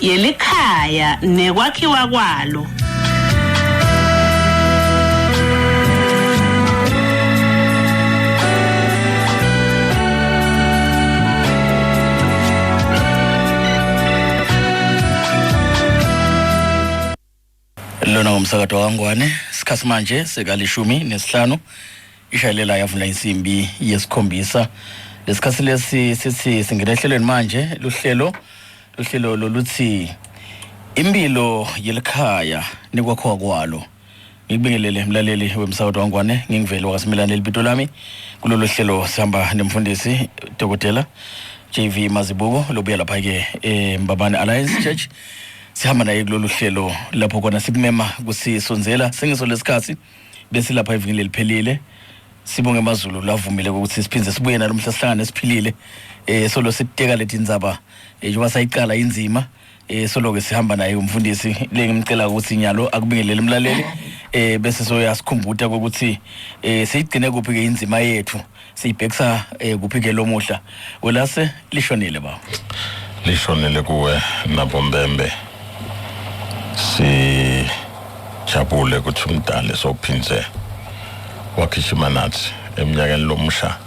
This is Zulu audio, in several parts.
Yelikhaya Nekwakhiwa Kwalo. Lona ngomsakato wangwane sikhathi manje sekalishumi nesihlanu ishayelela yavula insimbi yesikhombisa lesikhathi lesi sithi singena ehlelweni manje luhlelo loluthi Imphilo Yelikhaya Nekwakhiwa Kwalo. Ngikubingelele mlaleli wemsakato wangwane ngingivele wakasimelane elibito lami kulolu hlelo sihamba nemfundisi Kutihlela JV Mazibuko lobuya lapha ke Mbabane Alliance Church. Sihamba naye kulolu hlelo lapho kona sikumema kusisonzela sengiso lesikhathi bese lapha ivingile liphelile sibonge amazulu lavumile ukuthi siphinze sibuye nalomhla sihlangane siphilile solo siteka leti indzaba njengoba sayiqala inzima solo ke sihamba naye umfundisi lengimcela ukuthi nyalo akubingelele umlaleli bese soyasikhumbula ukuthi siyigcine kuphi ke inzima yethu siyibhekisa kuphi ke lomuhla olase lishonile ba lishonile kuwe nabombembe si jabule ukuthi umdala sophinze wakhishima nathi eminyakeni lomusha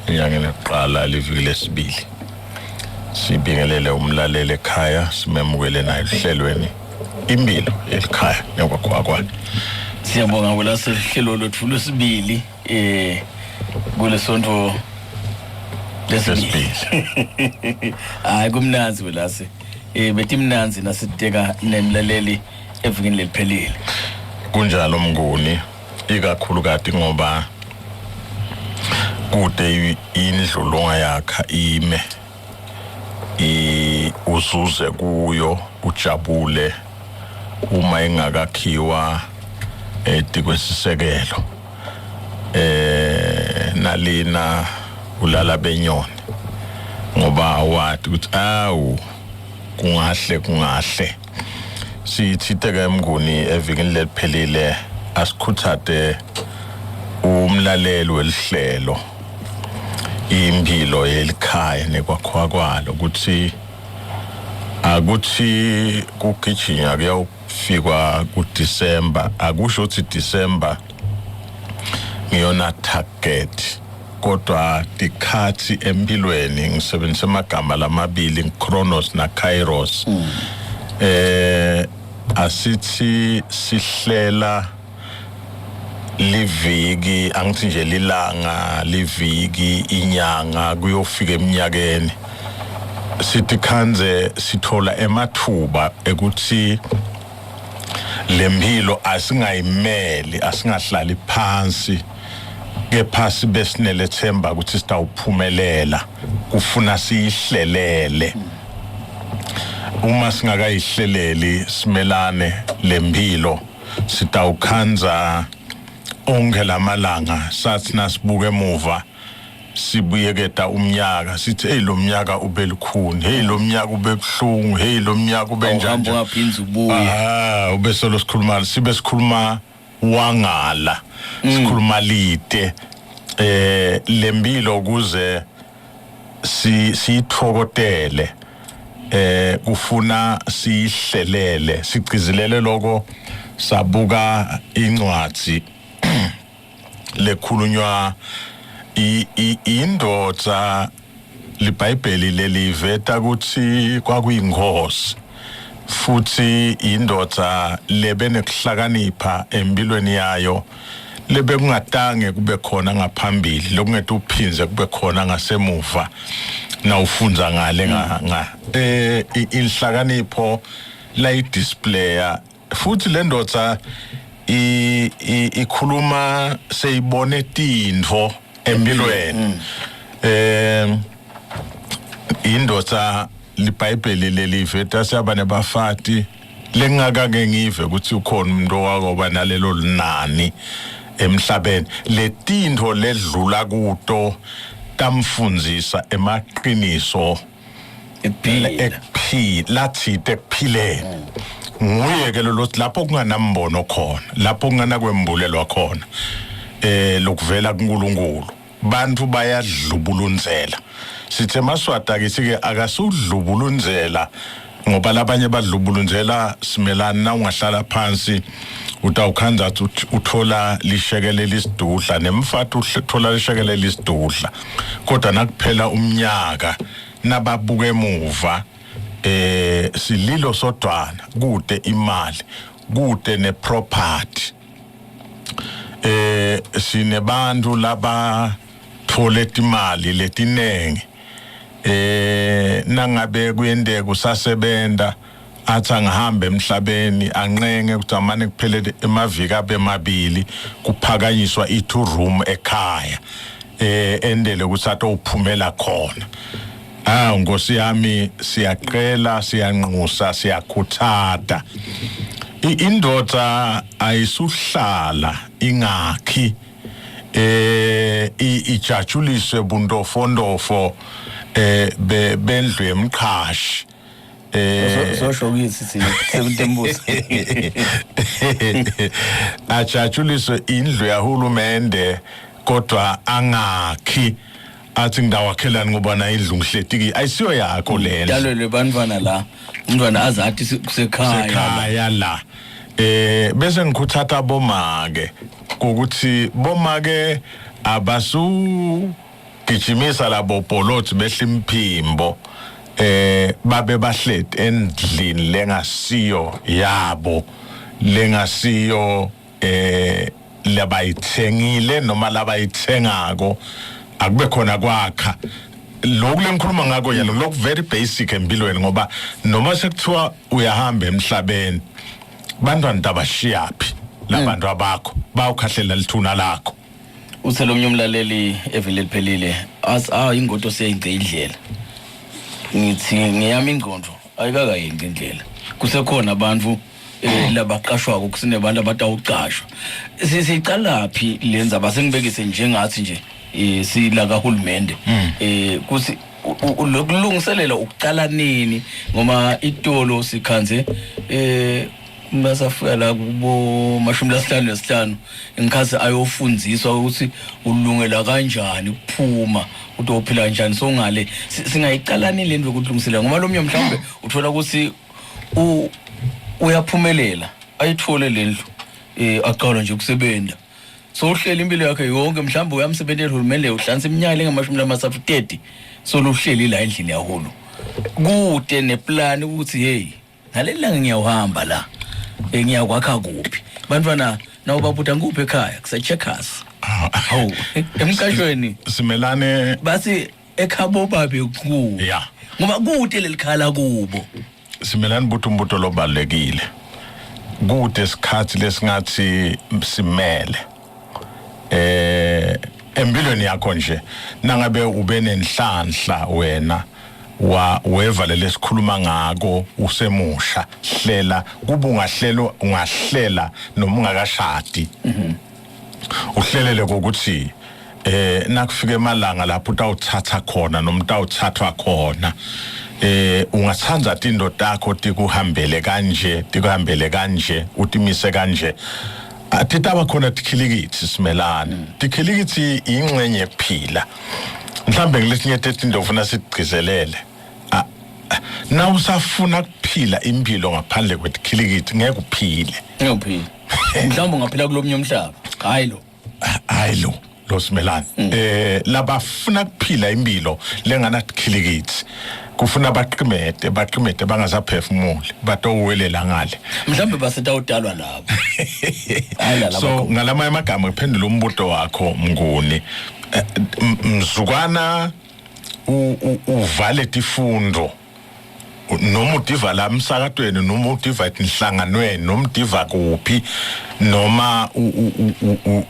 enyangeni yokuqala liviki lesibili sibingelele umlaleli ekhaya simemukele naye ehlelweni Imphilo Yelikhaya Nekwakhiwa Kwalo. Siyabonga kulase hlelo lothu lesibili kulesonto lesibili hayi kumnanzi welase betimnanzi nasiteka nemlaleli evikini leliphelile kunjalo mnguni ikakhulu kati ngoba kude indlulonga yakha ime uzuze kuyo ujabule uma engakakhiwa kwesisekelo nalina ulala benyoni ngoba wathi ukuthi awu kungahle sithitheke mnguni evikini lephelile asikhuthathe umlaleli welihlelo Imphilo Yelikhaya Nekwakhiwa Kwalo ukuthi akuthi kugijinya kuyofika kuDisember akusho ukuthi December ngiyona target kodwa dikhathi empilweni ngisebenzisa amagama lamabili Chronos na Kairos asithi sihlela liviki angithi nje lilanga liviki inyanga kuyofika eminyakeni sithi khanze sithola emathuba ekuthi lempilo asingayimeli asingahlali phansi kepha sibesinelethemba ukuthi sitawuphumelela kufuna siyihlelele uma singakayihleleli simelane lempilo sitawukhanza onke lamalanga sathi nasibuke emuva sibuyeketa umnyaka sithi hey lo mnyaka ube lukhuni hey lo mnyaka ube buhlungu hey lo mnyaka ube njani waphinza ubuye ube solo sikhuluma sibe sikhuluma wangala sikhuluma lite lempilo ukuze sithokotele kufuna sihlelele sigcizilele lokho sabuka incwadi lekhulunywa indodza liBhayibheli leliveta ukuthi kwakuyingozi futhi indodza lebenekuhlakanipha empilweni yayo lebe kungatange kube khona ngaphambili lokungethe uphinze kube khona ngasemuva na ufunza ngale inhlakanipho la idisplaya futhi le ndodza ikhuluma seyibone tintfo empilweni indodza liBhayibheli leliveta siyaba nebafati lengakake ngive ukuthi ukhona umuntu wakoba nalelo linani emhlabeni letintfo ledlula kuto tamfundzisa emaqiniso lathite ekuphileni nguye ke lo lapho kunganambono khona lapho kunganakwembulelwa khona lokuvela kuNkulunkulu bantu bayadlubulunzela sithe maswata ke sike akasudlubulunzela ngoba labanye badlubulunzela simelana na ungahlala phansi utawukhanza uthola lishekelela isidudla nemfathi uthola lishekelela isidudla kodwa nakuphela umnyaka nababuke emuva sililo sodwana kude imali kude neproperty sinebantu laba thole imali letinenge nangabe kuyende kusasebenza athi angihambe emhlabeni anqenge ukuthi amane kuphelele emaviki abemabili kuphakanyiswa i2 room ekhaya endele ukuthi uphumela khona Nkosi yami siyaqela siyanxusa siyakhuthatha indoda ayisuhlala ingakhi ijatshuliswe bundofondofo bendlu yemqhashi sosho ukuthi sisemtembuso ajatshuliswe indlu yahulumende kodwa angakhi athi ngidawakhelani ngoba na indlu ngihletiki ayisiyo yakho lena njalo lebantwana la umntwana azathi kusekhaya la bese ngikhuthatha bomake ukuthi bomake abasu gijimisa labo bholothi behla imphimbo babe bahleti endlini lengasiyo yabo lengasiyo labayithengile noma labayithengako akube khona kwakha lokhu lengikhuluma ngako yalo lokhu very basic empilweni ngoba noma sekuthiwa uyahamba emhlabeni bantwana tabashiyaphi labantu abakho bawukhahlela lithuna lakho uthelomnye umlaleli evele liphelile ingodo seyince indlela ngithi ngiyami ingqondo ayikakayenze indlela kusekhona abantu labaqashwa kusinebantu abatawuqashwa sicalaphi lenza basengibekise njengathi nje sila kahulumende kuthi lokulungiselela ukuqala nini ngoma itolo sikhanze masafika la kubo 15 ngikhazi ayofundziswa ukuthi ulungela kanjani ukuphuma ukuthi uphila kanjani so ngale singayiqalani lento yokulungiselela ngoba lomnye mhlawumbe uthola ukuthi uyaphumelela ayithole lendlu aqala nje ukusebenza so uhleli impilo yakhe yonke mhlawumbe uyamsebenzela uhulumende uhlanza iminyaka enga30 so luhleli la endlini yahulu kude neplan ukuthi hey ngalelanga ngiyahamba la ngiyakwakha kuphi bantwana nawo babuta nguphi ekhaya kusecheckers hawu emqashweni simelane basi ekhabo babe ku yeah ngoba kude lelikhala kubo simelane umbuto lobalekile kude isikhathi lesingathi simele empilweni yakho nje nangabe ube nenhlanhla wena wevale lesikhuluma ngako usemusha hlela kuba ungahlela noma ungakashadi uhlelele ukuthi nakufika emalanga lapho utawuthatha khona noma utawuthathwa khona ungathanza tindo takho tikuhambele kanje utimise kanje atitaba khona tikilikithi simelana tikilikithi ingxenye ekuphila mhlambe ngilesinye tetindo ufuna sigcizelele na usafuna kuphila impilo ngaphandle kwetikhilikithi ngeke uphile mhlawumbe ungaphila kulomnye umhlaba hayi lo simelana labafuna kuphila impilo lengana tikhilikithi kufuna baqimete bangasaphefumuli batowuwelela ngale mhlawumbe basetawudalwa labo so ngalama amagama ephendula umbuto wakho Mnguni mzukwana uvale tifundo noma udiva la emsakatweni noma udiva inhlanganweni noma udiva kuphi noma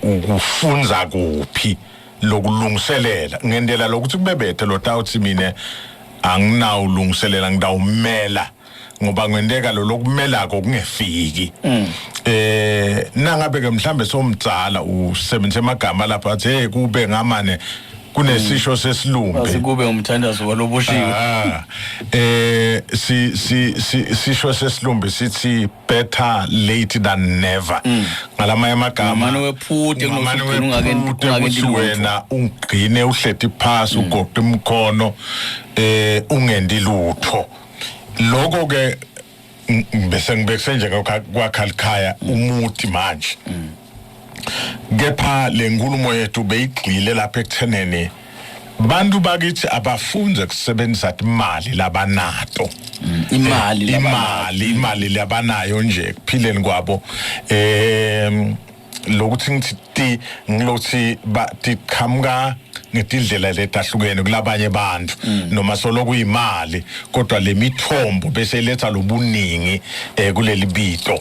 ukufunza kuphi lokulungiselela ngendlela lokuthi kubebethe lo tawuthi mina anginawo ulungiselela ngidawumela ngoba ngendeka lo lokumela kokungefiki nangabe ke mhlambe somdzala usebenze amagama lapha athi hey kube ngamane kunesisho sesilumbe asikube umthandazo waloboshiwe sisho sesilumbe sithi better late than never ngalama amagama manje wephute ungakenti wena ungqine uhlethi phasi ugoqe imkhono ungendi lutho lokho ke bese ngibekse nje kwaKhalikhaya umuthi manje kepha lenkulumo yethu beyigxile lapha ekutheneni bantu bakithi abafunze kusebenzisa imali labanato imali labanayo nje kuphileni kwabo lokuthi ngithi tiqhamuka ngetindlela letahlukene kulabanye abantu noma solo kuyimali kodwa lemithombo bese letha lobuningi kuleli bito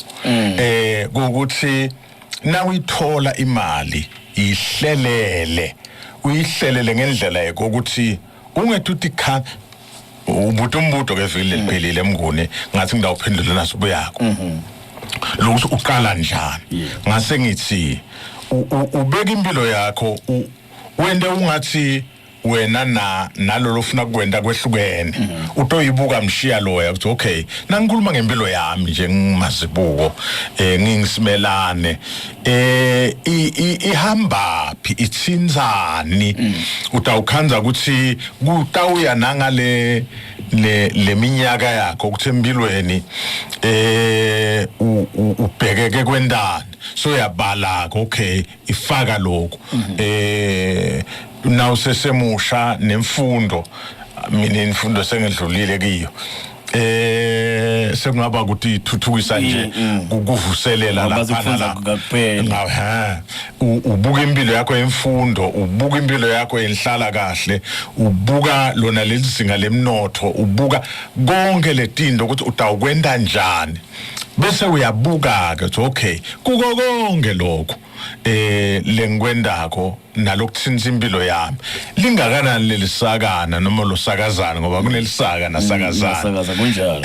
ukuthi nawe ithola imali ihlelele uyihlelele ngendlela yokuthi ungethuthi kha umbuto ke vele liphelile emnguni ngathi ngidawuphendula naso buyakho lokuthi uqala njani ngase ngithi ubeka impilo yakho wende ungathi wena nalolo ufuna kwenda kwehlukene utoyibuka mshiya loya ukuthi okay nangikhuluma ngempilo yami nje ngimazibuko ngingisimelane ihamba phi itsinzani utawukhanza ukuthi kutawuya nangale leminyaka yakho ukuthi empilweni ubhekeke kwendani so yabala okay ifaka lokho now sesemusha nemfundo mina imfundo sengedlulile kiyo sekungaba ukuthi ithuthukisa nje ukuvuselela lapha la ubuka impilo yakho yemfundo ubuka impilo yakho yenhlala kahle ubuka lona lezinga lemnotho ubuka konke letinto ukuthi utawukwenda njani bese uyabuka ke okay kuko konke lokho lengikwendako nalokuthinza impilo yami lingakanani lelisakana noma losakazana ngoba kunelisaka nasakazana kunjalo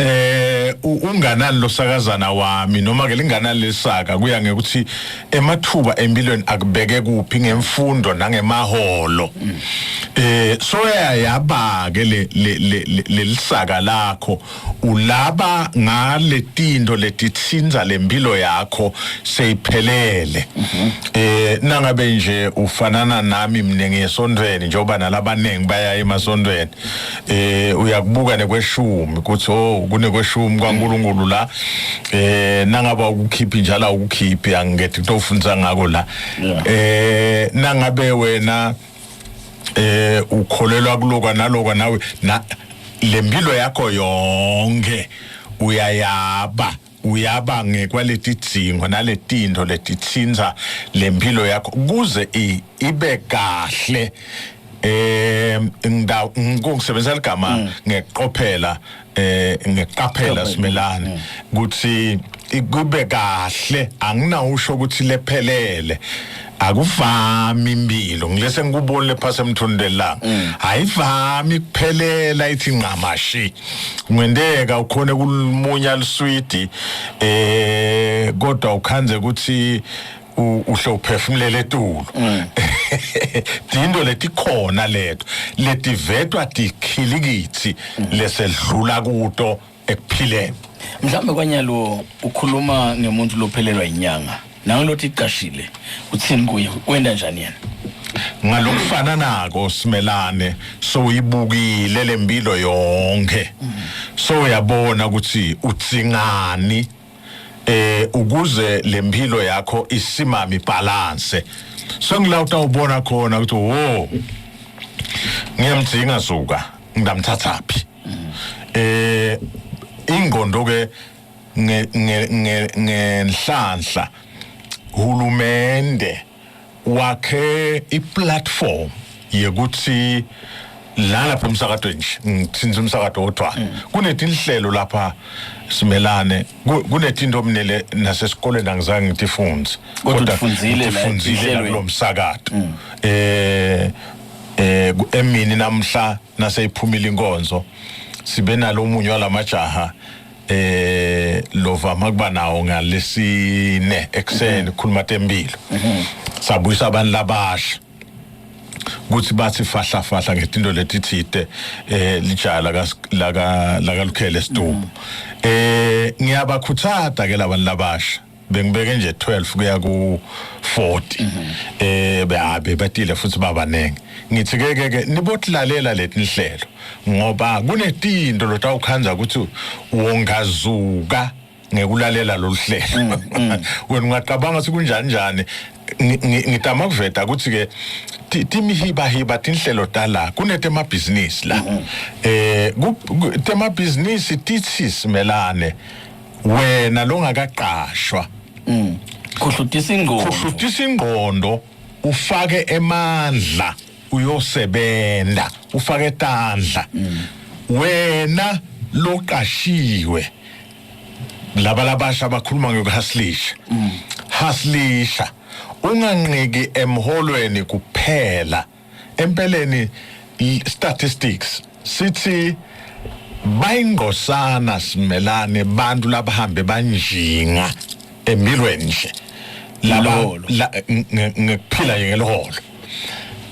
unganani losakazana wami noma ke linganani lelisaka kuya ngekuthi emathuba empilweni akubeke kuphi ngemfundo nangemaholo so yaba ke lelisaka lakho ulaba ngaletinto letitsinza lempilo yakho seyiphelele nangabe nje ufanana nami mina ngesondweni njengoba nalabanengi baya emasondweni uyakubuka nekweshumi ukuthi kunekweshumi kwaNkulunkulu la nangaba ukukhiphi njalo ukukhiphi angigethi kutofunza ngako la nangabe wena ukholelwa kulokwa nalokwa nawe lempilo yakho yonke uyaba ngekwaleti dzingo naletinto letitsinza lempilo yakho kuze ibe kahle ngisebenzisa ligama ngeqophela simelane ukuthi kube kahle anginawusho ukuthi lephelele akuvami impilo ngilese ngikubonile phase emthondelanga ayivami kuphelela ithi nqamashi ngwendeka ukhona kulumunya liswidi kodwa ukhanze ukuthi uhle uphefumulele etulo dinto letikhona letho letivetwa dikhilikithi lesedlula kuto ekuphileni mhlambe kwanyalo ukhuluma ngemuntu lophelelwa inyanga nangelothi iqashile uthini kuye wenda njani yena ngalokufana nako simelane so uyibukile lempilo yonke so uyabona ukuthi utsingani ukuze lempilo yakho isimami balance so ngilawuta ubona khona ukuthi ngiyamdzinga suka ngidamthathaphi ingqondo ke ngenhlanhla hulumende wakhe iplatform yekuthi lapha emsakadweni nje ngithinza umsakado wodwa kunetinhlelo lapha simelane kunetinto omnele nasesikoleni angizange ngitifunze kodwa ufundzile lo msakado emini namhla naseyiphumile inkonzo sibe nalo umunye walamajaha lova makuba nawo ngalesine ekseni khuluma tempilo sabuyisa abantu labasha kuthi bathi fahla ngetinto letithite lijala la Kuhlela Sidumbu ngiyabakhuthaza ke labantu labasha bengibeke nje 12 kuya ku 40 batile futhi babanenge ngithi ke nibotlalela leti nhlelo ngoba kunetinto lotawukhanza ukuthi wongazuka ngekulalela loluhlelo wena ungacabanga sikunjani njani ngitama kuveta ukuthi ke timihiba tinhlelo tala kunetema business la tema business tithi simelane wena longakaqashwa kuhlutisa ingqondo ufake emandla uyosebenza ufake tandla wena loqashiwe labalabasha bakhuluma ngokuhaslisha haslisha unganqiki emholweni kuphela empeleni statistics sithi bayingosana simelane bantu labahambe banjinga empilweni nje ngekuphila ngeliholo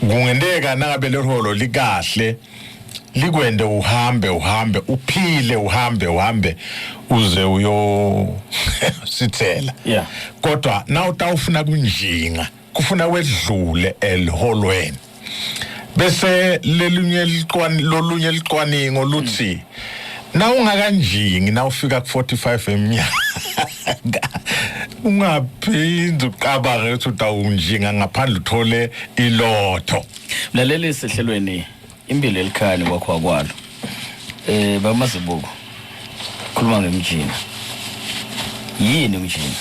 kungendeka nangabe leholo likahle likwende uhambe uphile uhambe uze uyo sithela kodwa na utawufuna kunjinga kufuna wedlule eliholweni bese lolunye liqwaningo luthi na ungakanjingi na ufika ku45 eminyaka ungaphindi uqabanga ukuthi utawunjinga ngaphandle uthole ilotho mlaleli sehlelweni impilo Yelikhaya Nekwakhiwa Kwalo bamazibuko khuluma ngemjini yini umjini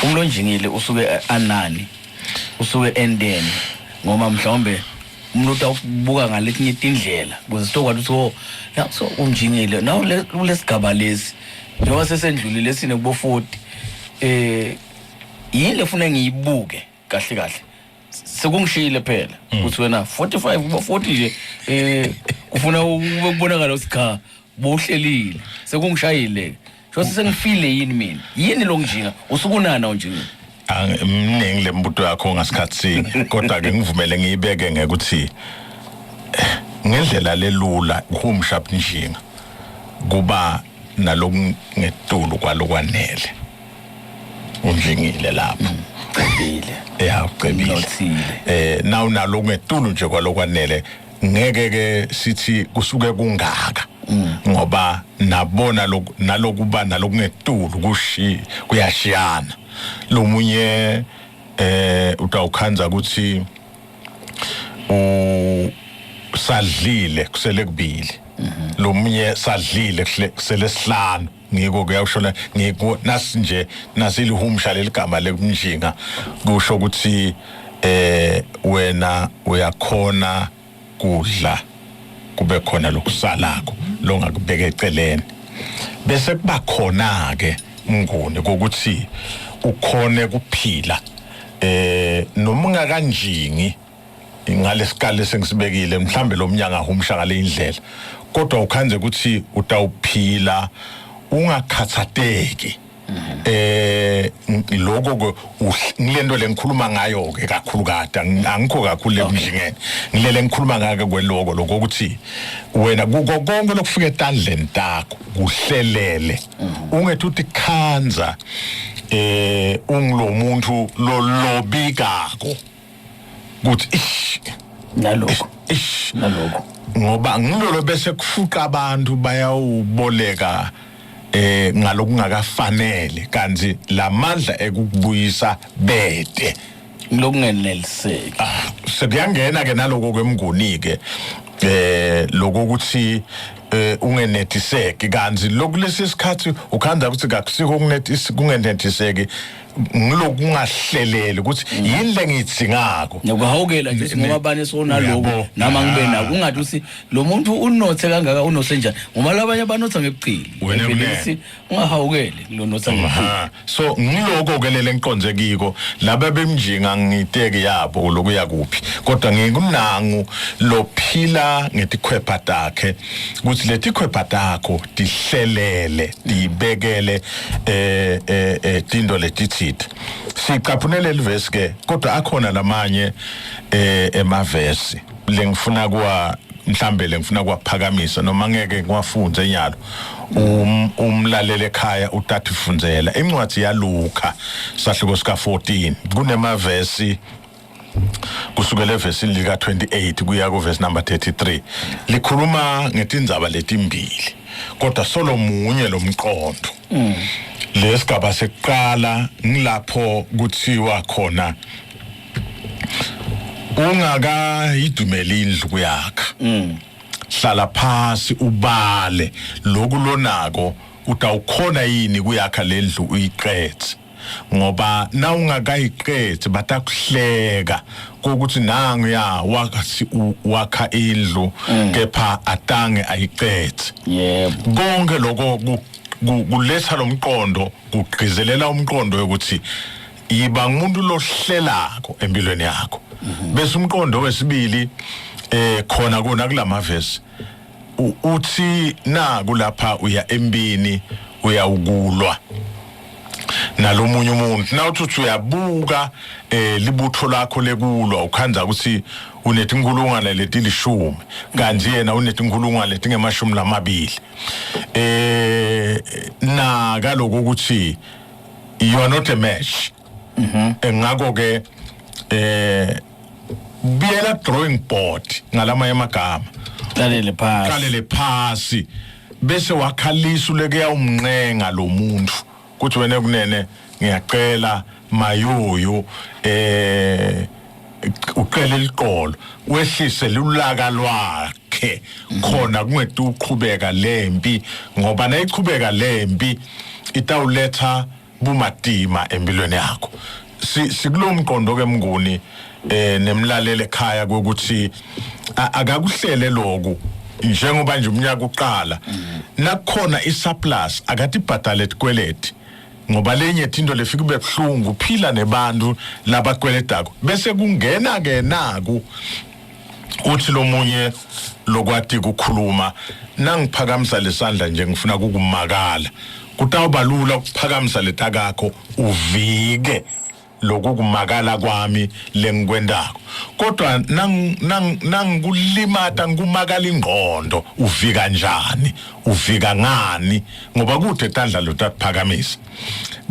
umuntu onjingile usuke anani usuke endeni ngoma mhlawumbe umuntu utawubuka ngaletinye indlela ukuze sitokwathi ukuthi so unjingile nawo lesigaba lesi njengoba sesendlulile sine kubo 40 yini lefuna ngiyibuke kahle sekungishile phela ukuthi wena 45 kuba 40 nje kufuna ukubonakala usikha bohlelile sekungishayile so sengifile yini mina yini lonjinga usukunana unjinga mningi lembuto yakho ngasikhatsini kodwa ke ngivumele ngiyibeke ngekuthi ngendlela lelula kumshap njinga kuba nalokungetulu kwalokwanele unjingile lapho ucebile naw nalokungetulu nje kwalokwanele ngeke ke sithi kusuke kungaka ngoba nabona nalokuba nalokungetulu kuyashiyana lomunye utawukhanza ukuthi sadlile kusele kubili lomunye sadlile kusele sihlanu ngiko kuyashona ngiko nasinje nasilihumsha leligama lekunjinga kusho ukuthi wena uyakhona kudla kube khona lokusalako longakubeka eceleni bese kuba khona ke ngone kokuthi ukhone kuphila noma ungakanjingi ngalesikale sengisibekile mhlambe lo mnyanga humsha ngale indlela kodwa ukhanze ukuthi utawuphila ungakhathateki lokho ngilento lengikhuluma ngayo ke kakhulu kade angikho kakhulu emjingeni ngilele ngikhuluma ngake kweloko lokho ukuthi wena konke lokufika etandleni takho kuhlelele ungethi uthi khanza ungilomuntu lobikako kuthi naloko ngoba ngilolo bese kufuqa abantu bayawuboleka ngalokungakafanele kanti lamandla ekukubuyisa bede lokungeneliseki sekuyangena ke naloko kwemnguni ke lokuthi ungenetiseki kanti lokulesi sikhathi ukhanda ukuthi kakusiko kungenetiseki ngilokungahlelele ukuthi yini lengithingako ngiyahawukela nje ngoba bani sona lokho nama ngibe nako ungathi usi lo muntu unothe kangaka unose njani ngoba labanye abanotha ngebuchili wena ungahawukeli lo notha ngebuchili so ngiloko ke lele ngiqonze kiko laba bemjinga ngiteke yabo lokuya kuphi kodwa ngikunangu lophila ngetikhwepha takhe ukuthi letikhwepha takho dihlelele dibekele tindo letithi siqaphunele livesi ke kodwa akhona lamanye emavesi lengifuna mhlambe lengifuna kwaphakamisa noma ngeke ngiwafunze enyalo umlalele ekhaya utatifunzela incwadi yaLuka sahluko sika 14 kunemavesi kusukela evesini lika 28 kuya ku verse number 33 likhuluma ngetindzaba letimbili kodwa solo munye lomqondo lesigaba seqala ngilapho kuthiwa khona ungakayidumeli indlu yakhe hlala phasi ubale lokulonako utawukhona yini kuyakha lendlu uyiqethe ngoba na ungakayiqethe batakuhleka ukuthi nangu ya wakha indlu kepha atange ayiqethe konke lokho kuletha lomqondo kugqizelela umqondo ukuthi yiba umuntu lohlelako empilweni yakho bese umqondo wesibili khona kulama verse uthi na kulapha uya empini uyawukulwa nalomunye umuntu na uthi uyabuka libutho lakho lekulwa ukhanza ukuthi unetinkulungwane letilishumi kanti yena unetinkulungwane letingemashumi lamabili na kaloko ukuthi you are not a match ngakho ke biyela drawing board ngalamanye amagama qalele phasi bese wakhalisa uleke umnqenga lo muntu kuthi wena kunene ngiyacela mayoyo uqele liqolo wehlise lulaka lwakhe khona kungedu uqhubeka lempi ngoba nayiqhubeka lempi itawuletha bumadima empilweni yakho sikulomqondo ke mnguni nemlalele ekhaya ukuthi akakuhlele lokho njengoba nje umnyaka uqala nakukhona isurplus akathi ibhadale ikweleti ngoba lenye into lefika kube buhlungu phila nebantu labakweledako bese kungena ke naku uthi lo munye lokwathi ukukhuluma nangiphakamisa lesandla nje ngifuna ukukumakala kutawubalula ukuphakamisa letakakho uvike lokukumakala kwami lengikwendako kodwa nangikulimata ngikumakala ingqondo uvika njani uvika ngani ngoba kude tandla lotatiphakamisa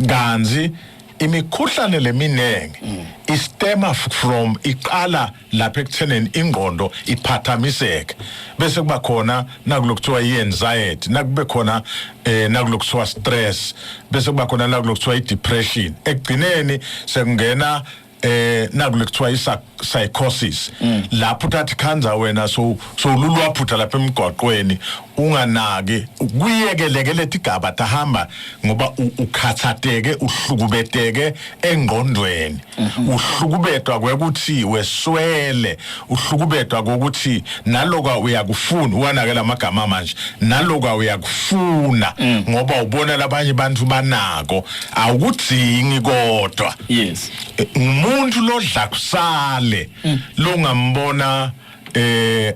kanzi imikhuhlane leminenge istema from iqala lapha ekutheneni ingqondo iphathamiseke bese kuba khona nakulokuthiwa i-anxiety nakube khona nakulokuthiwa stress bese kuba khona nakulokuthiwa i-depression ekugcineni sekungena nakulokuthiwa i-psychosis lapho uthathi khanza wena so lulwaphutha lapha emgwaqweni unganaki kuyekelekele igaba tahamba ngoba ukhathatheke uhlukubeteke engqondweni uhlukubetwa kwekuthi weswele uhlukubetwa kokuthi naloka uyakufuna wanakela amagama manje naloka uyakufuna ngoba ubona labanye abantu banako awukudzingi kodwa yes umuntu lodla kusale longambona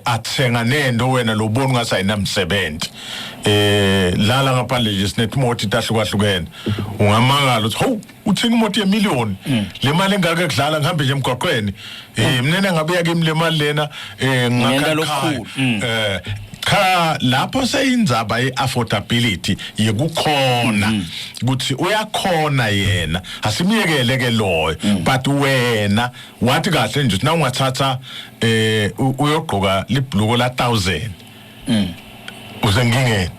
athenga nento wena lobona ungasayinamsebenzi lala ngaphandle nje sinetimoto itahlukahlukene ungamangala uthi ho uthenga imoto ye1,000,000 le mali engake kudlala ngihambe nje emgwaqweni mina ngabe yake imle mali lena ngakakhala cha lapho seyindzaba yeaffordability yekukhona ukuthi uyakhona yena asimiyekele ke loyo but wena wathi kahle nje na ungathatha uyogqoka libhluko la 1000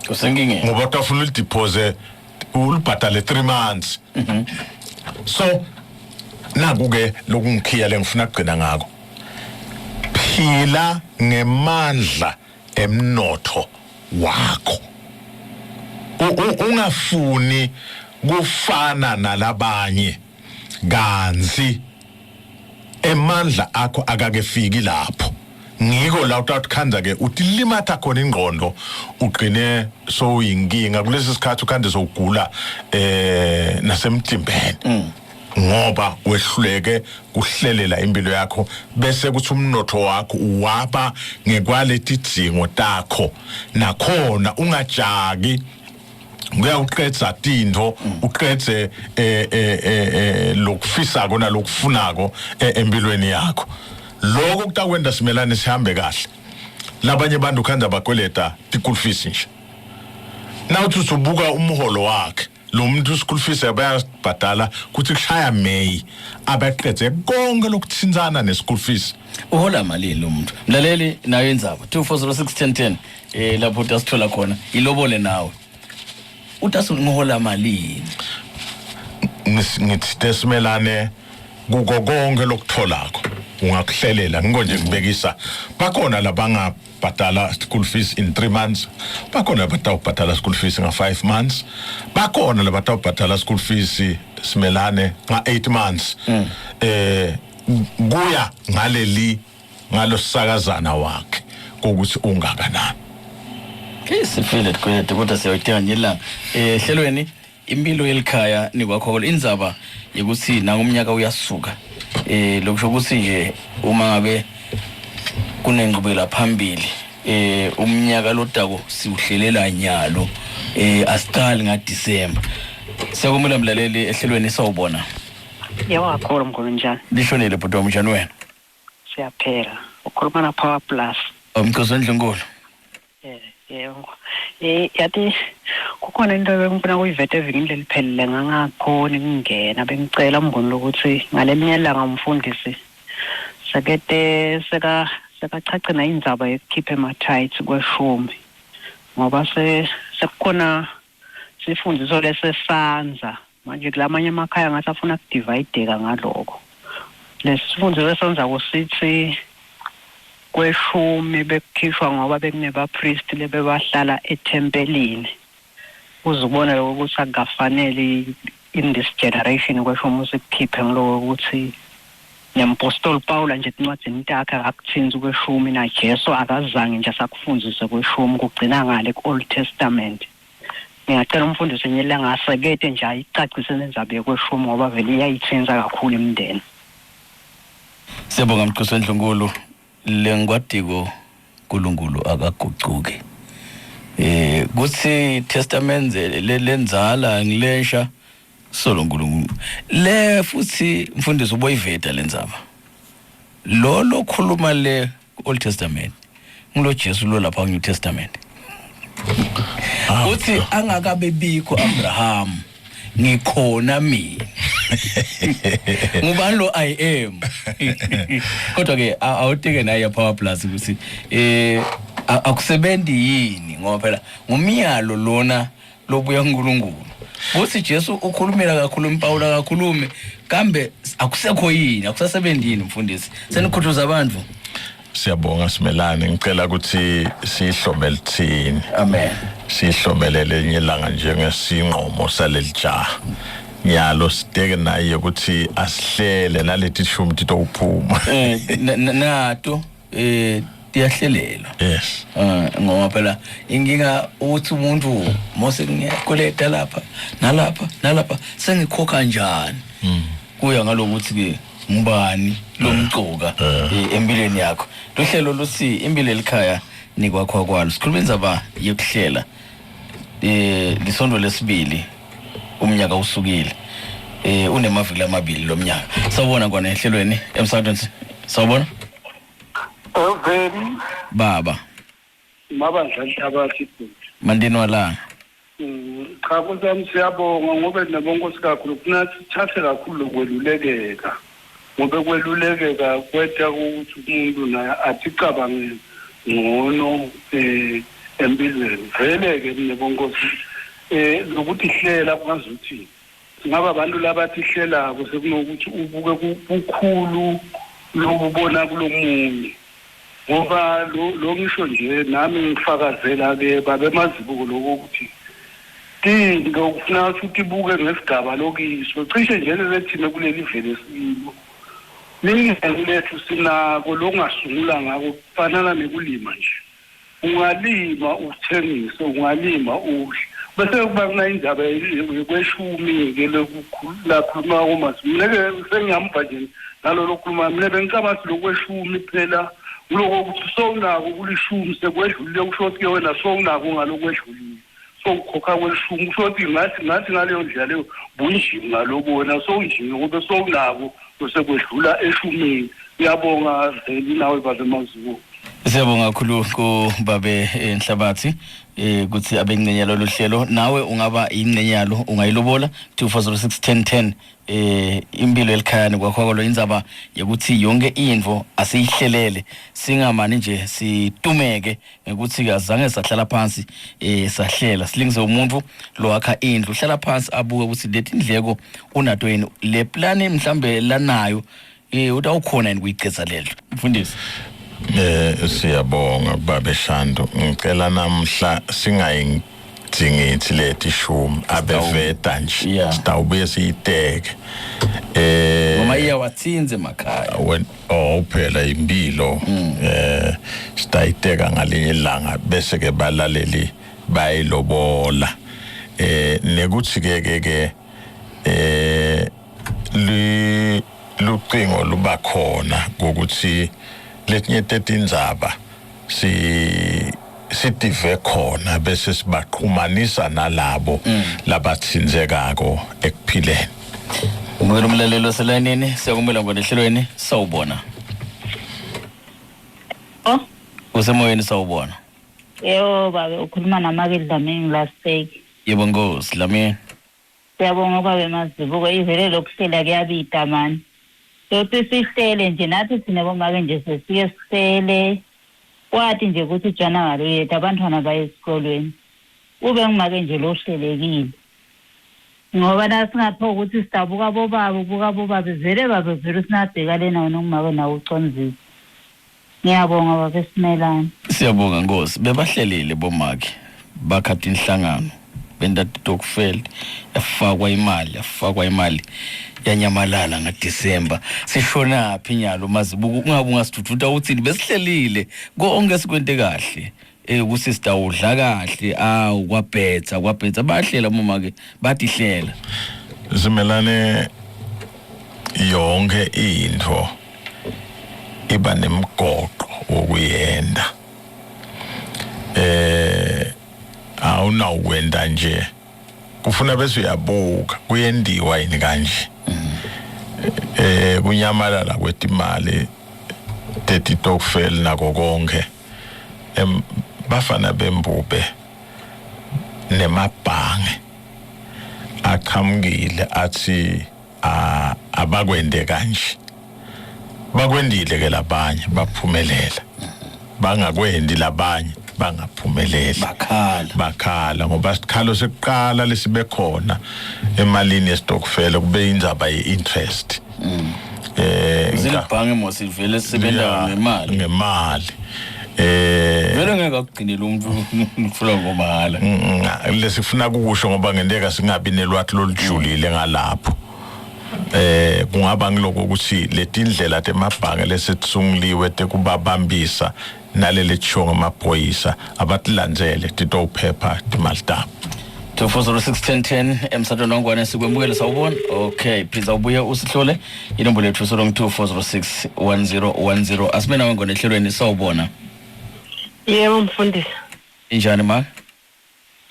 usengingeni ngoba utafuna ulideposit ulibhadale 3 months so naku ke lokungikhiya lengifuna ukugcina ngako phila ngemandla emnotho wakho ungafuni kufana nalabanye kanzi emandla akho akakefiki lapho ngiko la utathanza ke utilimatha khona ingqondo ugcine so uyinkinga kulesi sikhathi ukhande sokugula nasemtimbeni ngoba wehluleke kuhlelela impilo yakho bese kuthi umnotho wakho uwaba ngekwaleti dingo takho nakhona ungajaki uyawuqedza tinto uqedze lokufisa kona lokufunako empilweni yakho lokho kutakwenda simelane sihambe kahle labanye abantu khanda bakweleta tikulfisi nje nawuthi usubuka umholo wakhe lo muntu school fees abayabhadala kuthi kushaya May abeqedze konke lokuthinzana ne school fees. Uhola malini lo muntu? Mlaleli nayo indzaba 24061010 lapho utasithola khona ilobole nawe. Utasungihola malini? Ngithi tesimelane kuko konke lokutholako ungakuhlelela ngonje ngibekisa bakhona labangabhadala school fees in 3 months bakhona abatawubhadala school fees nga 5 months bakhona labatawubhadala school fees simelane nga 8 months kuya ngalosakazana wakhe ukuthi ungakanani sifile kwethu kodwa siyayidinga nyelanga hlelweni Imphilo Yelikhaya Nekwakhiwa indzaba yokuthi nangomnyaka uyasuka lokusho ukuthi nje uma ngabe kunengqubela phambili umnyaka lodako siuhlelela nyalo asiqali nga December siyakumela mlaleli ehlelweni sawubona yebo akhona mkhulu njani lishonele bhuti wami wena siyaphela ukhuluma na Power Plus umkhosi endlengolo yebo yathi kukhona into ebengifuna kuyivete evikini leliphelele ngangakhona ngingena bengicela umngoni lokuthi ngaleminyaka ngumfundisi sekete sekachache na indzaba yokukhipha emathites kweshumi ngoba sekukhona sifundiso lesesanza manje kulamanye amakhaya ngathi afuna kudivideka ngaloko lesifundiso lesenza kusithi kweshumi bekukhishwa ngoba bekuneba priest lebebahlala etempelini uzubona ukuthi akufanele in this generation kweshumi usikhiphe ngiloko ukuthi neMpostoli Paul nje incwadzini yakhe akuthinzi kweshumi na Jesu akazange nje sakufundise kweshumi kugcina ngale ku-Old Testament ngiyacela umfundisi nyelanga asekete nje ayicacise nenzaba yekweshumi ngoba vele iyayithinza kakhulu imndeni siyabonga mkhosi endlengolo lengwadiko uNkulunkulu akagucuki kuthi testament lenzala ngilesha solo uNkulunkulu le futhi mfundisi uboyiveta lenzaba lo khuluma le Old Testament ngilo Jesu lo lapha New Testament uthi angakabe bikho Abraham ngikhona mina ngubani lo I am kodwa ke awutike naye Power Plus ukuthi akusebenzi yini ngoba phela ngumyalo lona lobuya kuNkulunkulu uthi Jesu ukhulumela kakhulu impawula kakhulume kambe akusekho yini akusasebenzi yini mfundisi senikhuthuza abantu siyabonga simelane ngicela ukuthi sihlomele thini amen sihlomelele nyelanga njengesinqomo salelijaha nyalo sideke naye ukuthi asihlele nalethi shumi tito uphuma nato tiyahlelelwa yes ngoba phela inkinga uthi umuntu mose ngiyakoleta lapha nalapha sengikhokha kanjani kuya ngalokuthi ke ngubani lomgcoka empilweni yakho lohlelo luthi Imphilo Yelikhaya Nekwakhiwa Kwalo sikhuluma indzaba yokuhlela lisondo lesibili umnyaka usukile unemavili amabili lomnyaka sawubona kona ehlelweni emsakazweni sawubona Veri baba mabandla abakhiphi mandini wala cha kusami siyabonga ngoba nabonkosi kakhulu kunathi thathe kakhulu lokwelulekeka ngoba kwelulekeka kwetha ukuthi umuntu naye athicabange ngono empilweni vele ke nabonkosi lokuthi hlela kwazuthi ngaba abantu labathi hlela kusekunokuthi ubuke kukhulu lokubona kulomunye ngoba lo ngisho nje nami ngifakazela ke babemazibuko lokuthi into kufuna ukuthi ibuke ngesigaba lokiso cishe nje lethina kuleli vele silo ningi lethu sinako longasungula ngako kufanana nekulima nje ungalima uthengise ungalima udle bese kuba kuna indaba yekweshumi ke lokukhula khuluma ngomazi mina ke sengiyamva nje nalo lokukhuluma mina bengicabanga lokweshumi phela ukuthi sowunako kulishumi sekwedlulile ushothi ke wena sowunako ngalokwedlulile sowukhokha kwelishumi ushothi ngathi ngaleyo ndlela leyo bunjini ngalobona sowunjini ngoba sowunako bese kwedlula eshumini uyabonga veli nawe bazemazibuko Siyabonga kakhulu kubabe Nhlabathi ukuthi abengcenyalo lohlelo nawe ungaba ingcenyalo ungayilobola 24061010 Imphilo Yelikhaya Nekwakhiwa Kwalo indzaba yokuthi yonke info asiyihlelele singamani nje situmeke ukuthi azange sahlala phansi sahlela silingise umuntu lo akha indlu hlala phansi abuke ukuthi lethi indleko unato yini le plan mhlambe lanayo utawukhona yini kuyiqedza lelo mfundisi. Siyabonga babe Shando ngicela namhla singayidingithi lethi shumi abeveta nje sitawubuye siyiteke noma iyawathinze emakhaya phela impilo sitayiteka ngalinye ilanga bese ke balaleli bayilobola nekuthi ke lucingo luba khona ukuthi letinye tetindzaba sitive khona bese sibaqhumanisa nalabo labatsinzekako ekuphileni. Umelo umlalelo selanini siyakumela ngonehlelweni sawubona. Usemoyeni sawubona. Yebo baba ukhuluma namake Dlamini last day. Yebo Nkosi Dlamini. Siyabonga baba Mazibuko ivele lokuhlela kuyabida mani. Sothi sihlele nje nathi sinebomake nje sesiye sihlele kwathi nje ukuthi January yethu abantwana baye esikolweni ube ngimake nje lohlelekile ngoba nasingapho ukuthi sidabuka bobaba vele babevele sinabhekane nawo ngimake nawo uconzile. Ngiyabonga baba Simelane. Siyabonga Nkosi bebahlelile bomake bakhathi inhlangano benda Kuhlela yafakwa imali yanyamalala ngaDisemba sishona phi nyalo Mazibuko ungabe ungasithuthuta uthini besihlelile konke sikwente kahle ukuthi sitawudla kahle kwabhetha bahlela mama ke batihlela Zimelane yonke into iba nemgoqo wokuyenda awunawukwenda nje kufuna bese uyabuka kuyendiwa yini kanje kunyamalala kwetimali Kuhlela nako konke bafana bembube nemabhange aqhamukile athi abakwende kanje bakwendile ke labanye baphumelela bangakwendi labanye bangaphumelela bakhala ngoba sikhalo sekuqala lesibe khona emalini yeStokfela kube indzaba yeinterest zilibhange mosivele sisebenza ngemali vele ngeke akugcinele umuntu ufuna ngomahala lesifuna ukusho ngoba ngendeka singabi nelwathi lolujulile ngalapho kungaba ngiloko ukuthi letindlela temabhange lesetsunguliwe tekubabambisa nalele chonga amaphoyisa abatilandzele titophepha timali tabo 24061010 emsatweni wangwane sikwemukele sawubona okay please awubuye usihlole inombolo yethu 24061010 asimena wangwane ehlelweni sawubona. Yebo mfundisi. Injani ma?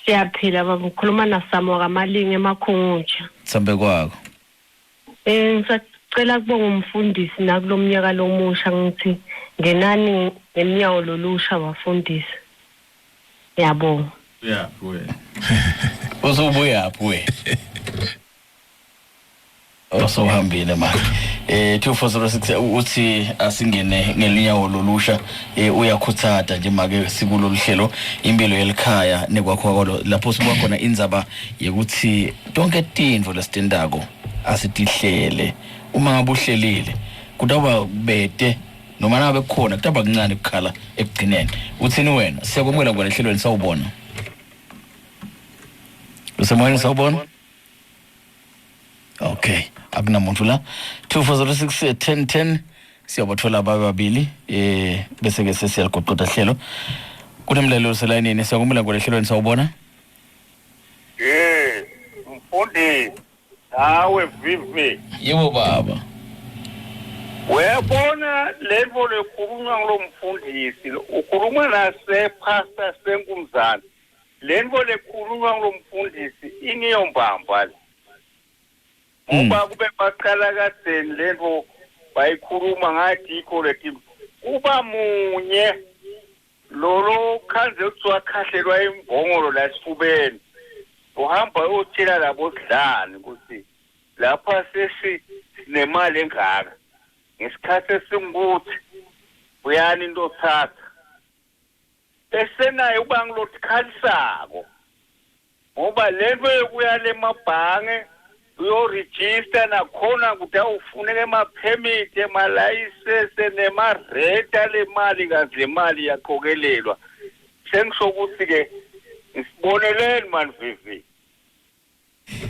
Siyaphila baba ukhuluma naSamo kaMalinga emakhungutsha. Tsambe kwakho. Ngisacela kubonga umfundisi nakulomnyaka lomusha ngithi ngenani ngemnyawo lolusha bafundisi. Yabonga. Yeah, we. Uzobuya we. Osohambile manje 2406 uthi asingene ngelinyawo lolusha uyakhuthata nje make sikulo luhlelo Imphilo Yelikhaya Nekwakhiwa Kwalo lapho sibuka khona indzaba yokuthi tonke tintfo lesitendako asitihlele uma ngabe uhlelile kutaba bete noma nabe khona kutaba kuncane ukukhala ekugcineni uthini wena siyakwamukela ngone ehlelweni sawubona usemoyeni sawubona. Okay akunamuntu la 24061010 siyabathola ababili bese ke sesiyaligoqoda hlelo kunemlelo selayinini siyakumela ngole hlelweni sawubona. Mfundi nawe vivi yebo baba uyabona levo lekhulunywa ngilomfundisi ukhuluma nasepastor senkumzana levo lekhulunywa ngilomfundisi ingiyombamba ngoba kube baqala kadeni levo bayikhuluma ngathi ikho lethi uba munye lolo khanze kuthiwa khahlelwa imbongolo la esifubeni uhamba uyotshela labo sidlani ukuthi lapha nemali engaka ngesikhathi esingukuthi uyani into othatha esenayo uba ngilotikhalisako ngoba lento yokuyale emabhange uyoregister nakhona ukuthi awufuneke ama-permit ema-license nema-reta le mali kazi le mali yaqokelelwa sengisho ukuthi-ke ngisiboneleni mani vivi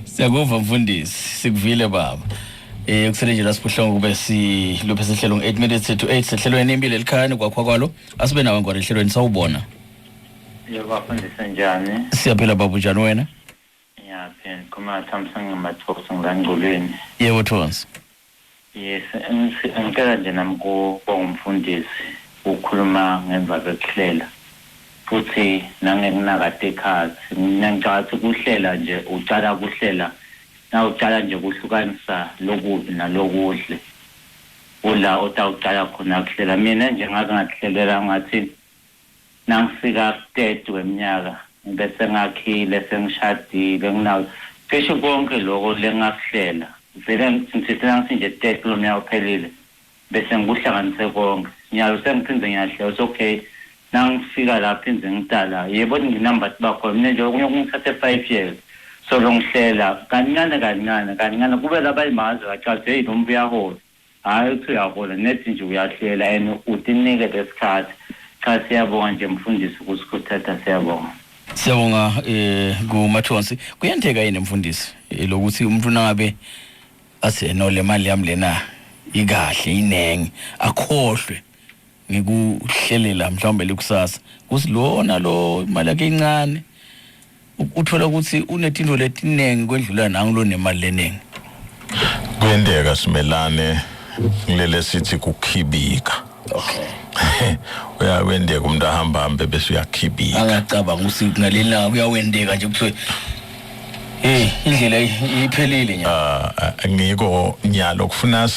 Siyakuva mfundisi sikuvile baba kusele nje lasiphuhlanga kube siluphe sehlelo nge 8 minutes to 8 sehlelweni impilo Yelikhaya Nekwakhiwa Kwalo asibe nawe ngwane ehlelweni sawubona Yabafundisa njani siyaphila babu njani wena phela kuma thamsanga ngamathokozo ngangcolweni yebo Thonsi yes ngicela nje nami ngumfundisi ukukhuluma ngemva kwekuhlela futhi nangekunakade ekhathi ngicabanga ukuhlela nje uqala ukuhlela na uqala nje ukuhlukanisa lokubi nalokuhle ula utawuqala khona ukuhlela mina nje ngakungahlelela ngathi nangifika 30 weminyaka bese ngakhile sengishadile nginawo cishe konke lokho lengakuhlela vele ngithithela nje 30 kulomnyaka ophelile bese ngikuhlanganise konke nyalo sengiphinde ngiyahlela okay nangifika lapha enze ngitala yebo nginamba bakho mina nje ngithathe 5 years so ngihlela kancane kube labayimazi kacathi hey nombu yahola hayi uthi uyahola nethi nje uyahlela and utinike lesikhathi cha siyabonga nje mfundisi ukusikuthatha siyabonga kumathonsi kuyenteka yini mfundisi lokuthi umuntu nangabe aseno le mali yami lena ikahle inenge akhohlwe ngikuhlelela mhlawumbe lekusasa kusilona lo imali yakhe incane uthola ukuthi unetinto letinenge kwendlula nangu lo nemali lenenge kuyenteka simelane ngilele sithi kukhibika okay uyawendeka umuntu ahamba hambe bese uyakhibika angacabanga ukuthi ngalena uyawendeka nje kuthiwe indlela iphelile nya ngiko nyalo kufuna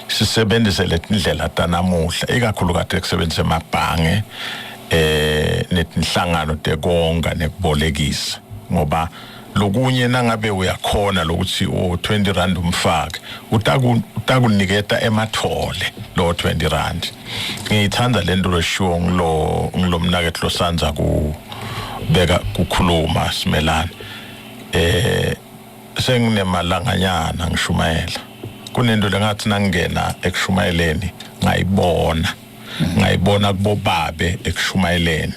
sisebenzise letindlela tanamuhla ikakhulukazi ekusebenzisa emabhange netinhlangano tekonga nekubolekisa ngoba lokunye nangabe uyakhona lokuthi o20 rand umfake utakuniketa emathole lo 20 rand ngithanda lento leshiwo ngilomnaketlo sanza kubeka kukhuluma simelana senginemalanganyana ngishumayela kunento lengathi nangena ekushumayeleni ngayibona kubobabe ekushumayeleni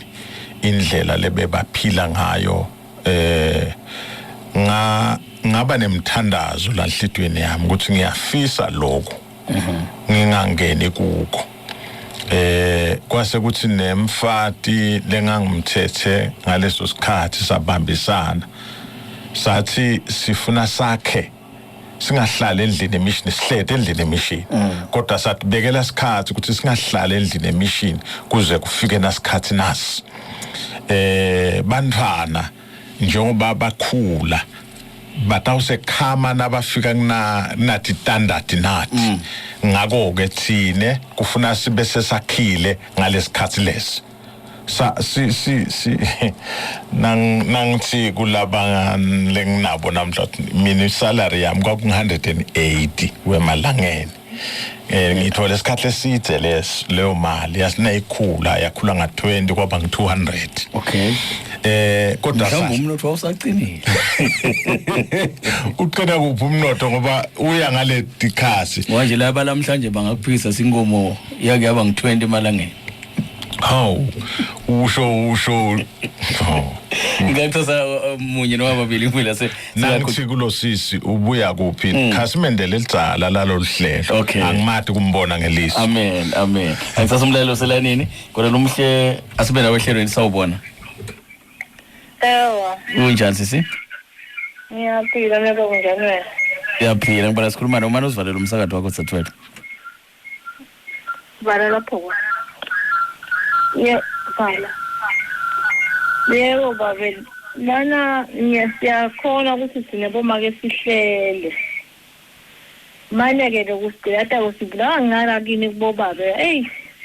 indlela lebebaphila ngayo ngaba nemthandazo la enhlitweni yami ukuthi ngiyafisa lokho ngingangeni kuko kwase kuthi nemfati lengangimthethe ngaleso sikhathi sabambisana sathi sifuna sakhe singahlala endlini emission sihlede endlini emission kodwa sathi bekela isikhathi ukuthi singahlala endlini emission kuze kufike nasikhathi nasi bantwana njengoba bakhula batawusekhama nabafika nathi standard nathi ngako ke thine kufuna sibe sesakhile ngalesikhathi lesi nangithi kulaba lenginabo namhla mina salary yami kwaku180 wemalangeni ngithola isikhathi eside leyo mali yasinayikhula yakhula nga20 kwaba ngi200 okay kodwa mhlawumbe umnotho awusacinile uqina kuphi umnotho ngoba uya ngale dikhasi manje laba namhlanje bangakuphisa singomo yakuyaba ngi20 emalangeni usho ngiyathosa munye noma babili impela nangithi kulo sisi ubuya kuphi khasimende lelitsala lalo lihlelo angimathi kumbona ngelizwi amen angithatha umlalelo selanini kodwa nomhle asibe nawe ehlelweni sawubona unjani sisi Ngiyaphila nabo kunjani wena Ngiyaphila ngibala sikhuluma nomani usivalela umsakazo wakho sathwethu Vala lapho vala yebo babe lana siyakhona ukuthi sinebomake sihlele manje ke lokusigcina kusibulawa ngala kini kubobabe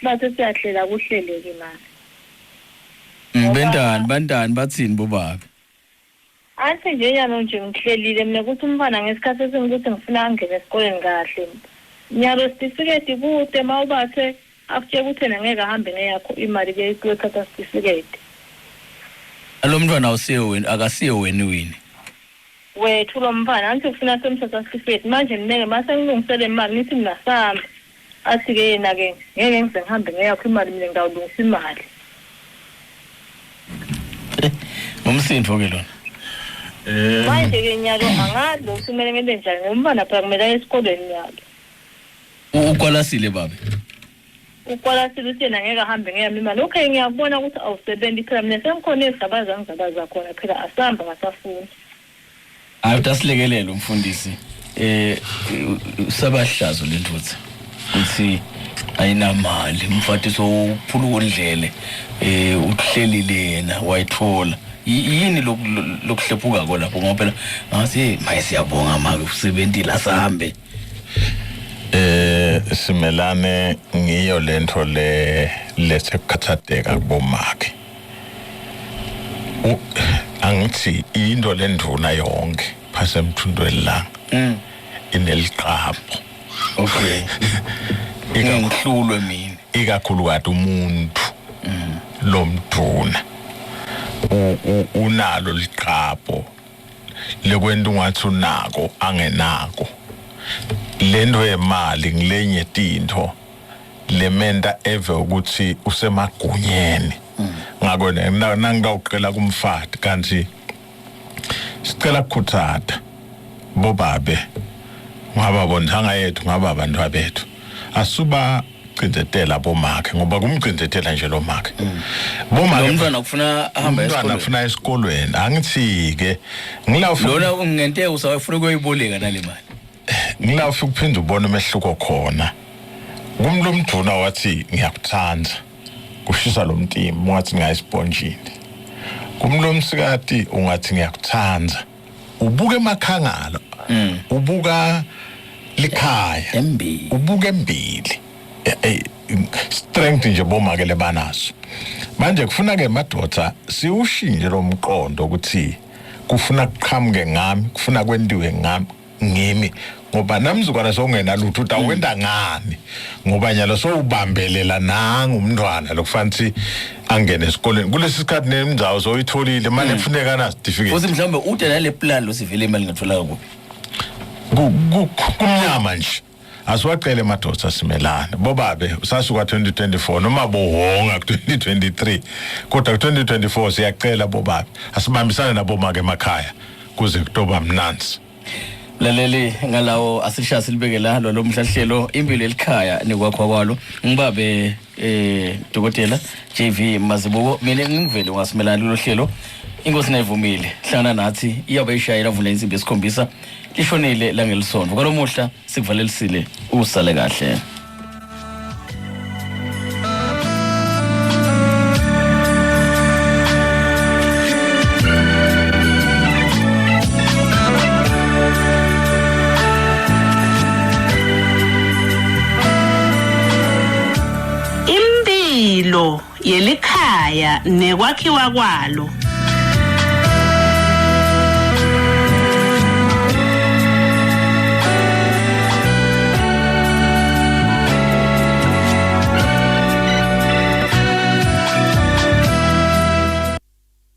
bathe siyahlela kuhleleke manje bandani bathini bobaba athi nje nyalo nje ngihlelile mina ukuthi umfana ngesikhathi esingikuthi ngifuna angene esikoleni kahle nyalo certificate kude mawubathe after ukuthi ngeke ahambe ngeyakho imali ke kuyothatha certificate lo mntwana awusiyo wena akasiyo wena wethu lo mfana anti ufuna semthatha certificate manje nineke mase ngilungisele imali nithi mina sami athi ke yena ke ngeke ngize ngihambe ngeyakho imali mina ngawulungisa imali umsindvo ke lona manje ke nyalo angadlo kumele ngenze njani umfana phela kumele esikoleni nyalo ukwalasile baba ukwalasile uthi yena ngeke ahambe ngeyami imali okay ngiyabona ukuthi awusebenzi phela mina sengikhona izabaza khona phela asihamba ngasafuni awutasilekelele umfundisi sabahlazo lentuthu uthi ayinamali umfatiso uphula ukondlele uhlelile yena wayithola yini lokuhlephuka ko lapho ngoba phela ngathi mayisiyabonga manje usebentile asahambe simelane ngiyo lento lesekukhathateka kubomakhe angithi into lenduna yonke phase emthundweni la ineliqapho okay ngikuhlulwe mina ikakhulu kade umuntu lomduna unalo liqapho lekwenta ungathi unako angenako lento yemali ngilenye tinto lementa eve ukuthi usemagunyeni ngako nangawuqela kumfati kanti sicela ukukhuthatha bobabe ngaba bonthanga yethu ngaba abantu abethu asuba qinzetela bomakhe ngoba kumqinzetela nje lo makhe bomakhe umntwana ufuna ahamba esikolweni umntwana ufuna esikolweni angithi ke ngilawufuna lona ungente usawufuna ukuyiboleka nale mali ngilawufuna ukuphinda ubone umehluko khona kumlomduna wathi ngiyakuthanda kushisa lo mtimi ungathi ngayisponjini kumlomsikati ungathi ngiyakuthanda ubuke emakhangala ubuka likhaya embili ubuke embili strength nje bomake lebanaso manje kufuna ke madoda siushinje lo mqondo ukuthi kufuna kuqhamuke ngami kufuna kwendiwe ngimi ngoba namzukwana songena lutho utawenda ngani ngoba nyalo sowubambelela nanga umntwana lokufanele angene esikoleni kulesi sikhathi nemndzawo zoyitholile manje kufuneka na certificate futhi mhlawumbe ude nale plan lo sivele imali ngathola kuphi kumnyama nje asiwaqele madoda simelane bobabe usasuka 2024 noma bohonga ku2023 kodwa ku2024 siyacela bobabe asibambisane nabomake emakhaya kuze kutoba mnanzi laleli ngalawo asisha silibeke la lo mhlahlelo impilo elikhaya nekwakhiwa kwalo ngibabe dokotela JV Mazibuko mina ngivele ngasimelana lo hlelo inkosi nayivumile hlangana nathi iyabe ishayela vula insimbi esikhombisa lishonile la ngelisonto kwalomuhla sikuvalelisile usale kahle Imphilo Yelikhaya Nekwakhiwa Kwalo.